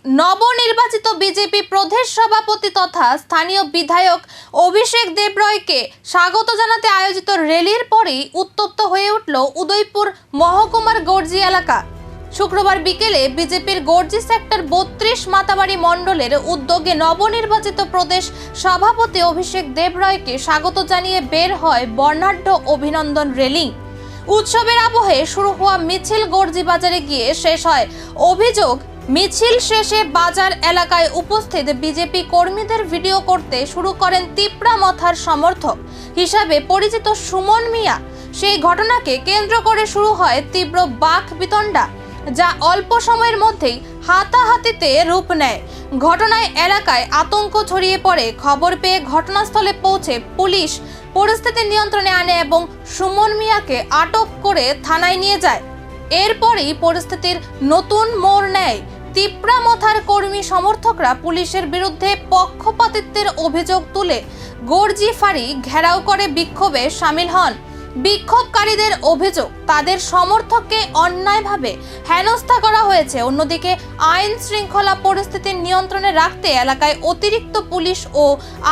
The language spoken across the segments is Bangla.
নবনির্বাচিত বিজেপি প্রদেশ সভাপতি তথা স্থানীয় বিধায়ক অভিষেক দেবরয়কে স্বাগত জানাতে আয়োজিত র্যালির পরেই উত্তপ্ত হয়ে উঠল উদয়পুর মহকুমার গর্জি এলাকা। শুক্রবার বিকেলে বিজেপির গর্জি সেক্টর ৩২ মাতাবাড়ি মণ্ডলের উদ্যোগে নবনির্বাচিত প্রদেশ সভাপতি অভিষেক দেবরয়কে স্বাগত জানিয়ে বের হয় বর্ণাঢ্য অভিনন্দন র্যালি। উৎসবের আবহে শুরু হওয়া মিছিল গর্জি বাজারে গিয়ে শেষ হয়। অভিযোগ, মিছিল শেষে বাজার এলাকায় উপস্থিত বিজেপি কর্মীদের ভিডিও করতে শুরু করেন তিপ্রা মথার সমর্থক হিসাবে পরিচিত সুমন মিয়া। সেই ঘটনাকে কেন্দ্র করে শুরু হয় তীব্র বাক বিতণ্ডা, যা অল্প সময়ের মধ্যেই হাতাহাতিতে রূপ নেয়। ঘটনায় এলাকায় আতঙ্ক ছড়িয়ে পড়ে। খবর পেয়ে ঘটনাস্থলে পৌঁছে পুলিশ পরিস্থিতি নিয়ন্ত্রণে আনে এবং সুমন মিয়াকে আটক করে থানায় নিয়ে যায়। এরপরই পরিস্থিতির নতুন মোড় নেয়। তিপ্রা মথার কর্মী সমর্থকরা পুলিশের বিরুদ্ধে পক্ষপাতিত্বের অভিযোগ তুলে গর্জি ফাঁড়ি ঘেরাও করে বিক্ষোভে সামিল হন। বিক্ষোভকারীদের অভিযোগ, তাদের সমর্থককে অন্যায়ভাবে হেনস্থা করা হয়েছে। অন্যদিকে আইন শৃঙ্খলা পরিস্থিতি নিয়ন্ত্রণে রাখতে এলাকায় অতিরিক্ত পুলিশ ও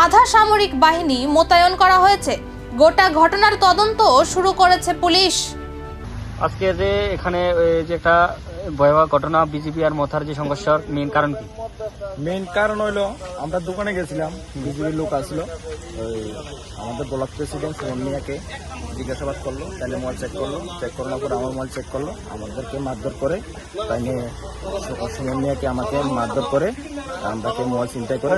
আধা সামরিক বাহিনী মোতায়েন করা হয়েছে। গোটা ঘটনার তদন্ত শুরু করেছে পুলিশ। আজকে যে এখানে যে একটা ভয়াবহ ঘটনা, বিজেপি আর মথার যে সংঘর্ষের মেইন কারণ কি? মেইন কারণ হইলো, আমরা দোকানে গেছিলাম, বিজেপির লোক আসলো, আমাদের ব্লক প্রেসিডেন্ট সুমন মিয়াকে জিজ্ঞাসাবাদ করলো, তাহলে মোবাইল চেক করার পর আমার মোবাইল চেক করলো, আমাদেরকে মারধর করে, তাই নিয়ে সুমন মিয়াকে আমাকে মারধর করে, আমরাকে মোবাইল চিন্তাই করে।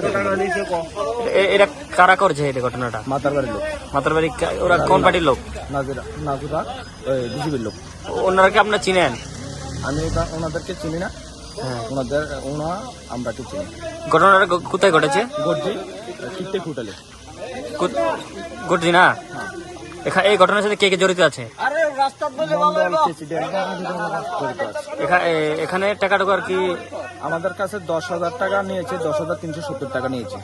এরা কারা করছে এই ঘটনাটা? মাতার বাড়ির লোক। মাতার বাড়ি? ওরা কোন পার্টির লোক? নাজুরা বিজেপির লোক। ওনারা কি আপনার চিনেন? আমি ওনাদেরকে চিনি না, আমরাকে চিনি। ঘটনাটা কোথায় ঘটেছে? গর্জি কিত্তে হোটেলে। গর্জি না? এই ঘটনার সাথে কে কে জড়িত আছে? এখানে টাকা আর কি আমাদের কাছে 10,000 টাকা নিয়েছে, 10,370 টাকা নিয়েছে।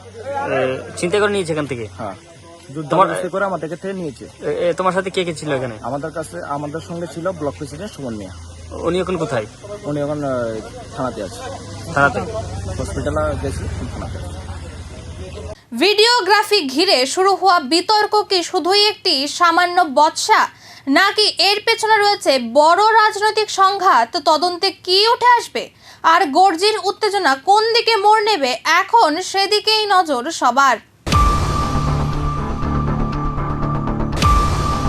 চিন্তা করে নিয়েছে এখান থেকে? হ্যাঁ, করে আমাদের থেকে নিয়েছে। তোমার সাথে কে কে ছিল এখানে? আমাদের সঙ্গে ছিল ব্লক প্রেসিডেন্ট সুমন মিয়া। উনি এখন কোথায়? উনি এখন থানাতে আছে। থানাতে? হসপিটালে গেছি, থানাতে। ভিডিওগ্রাফি ঘিরে শুরু হওয়া বিতর্ক কি শুধুই একটি সামান্য বচসা, নাকি এর পেছনে রয়েছে বড় রাজনৈতিক সংঘাত? তদন্তে কি উঠে আসবে আর গর্জির উত্তেজনা কোন দিকে মোড় নেবে, এখন সেদিকেই নজর সবার।